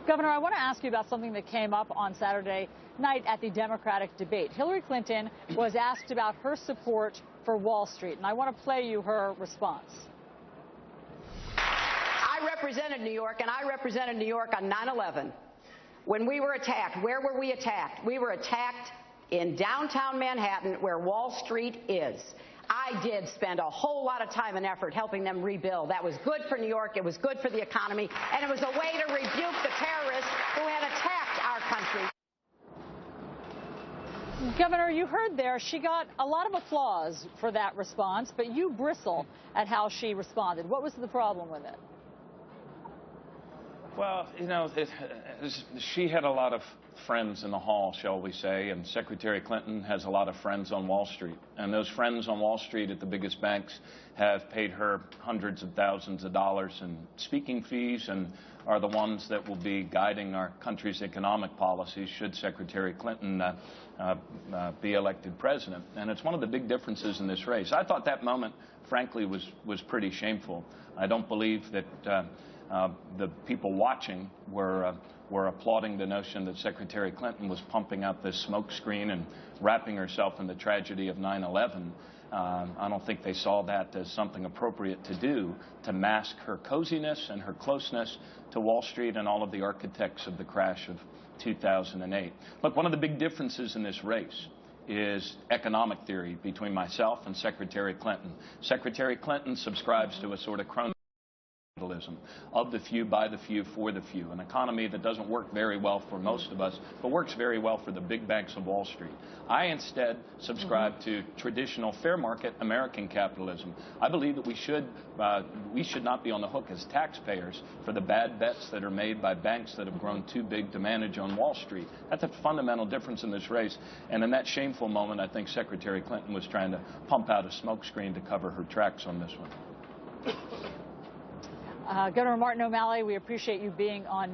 Governor, I want to ask you about something that came up on Saturday night at the Democratic debate. Hillary Clinton was asked about her support for Wall Street, and I want to play you her response. I represented New York, and I represented New York on 9/11. When we were attacked, where were we attacked? We were attacked in downtown Manhattan, where Wall Street is. I did spend a whole lot of time and effort helping them rebuild. That was good for New York, it was good for the economy, and it was a way to rebuke the terrorists who had attacked our country. Governor, you heard there, she got a lot of applause for that response, but you bristle at how she responded. What was the problem with it? Well, you know, she had a lot of friends in the hall, shall we say, and Secretary Clinton has a lot of friends on Wall Street. And those friends on Wall Street at the biggest banks have paid her hundreds of thousands of dollars in speaking fees and are the ones that will be guiding our country's economic policies should Secretary Clinton be elected president. And it's one of the big differences in this race. I thought that moment, frankly, was pretty shameful. I don't believe that the people watching were applauding the notion that Secretary Clinton was pumping out this smokescreen and wrapping herself in the tragedy of 9/11. I don't think they saw that as something appropriate to do to mask her coziness and her closeness to Wall Street and all of the architects of the crash of 2008. Look, one of the big differences in this race is economic theory between myself and Secretary Clinton. Secretary Clinton subscribes to a sort of capitalism of the few, by the few, for the few, an economy that doesn't work very well for most of us, but works very well for the big banks of Wall Street. I instead subscribe to traditional fair market American capitalism. I believe that we should not be on the hook as taxpayers for the bad bets that are made by banks that have grown too big to manage on Wall Street. That's a fundamental difference in this race. And in that shameful moment, I think Secretary Clinton was trying to pump out a smokescreen to cover her tracks on this one. Governor Martin O'Malley, we appreciate you being on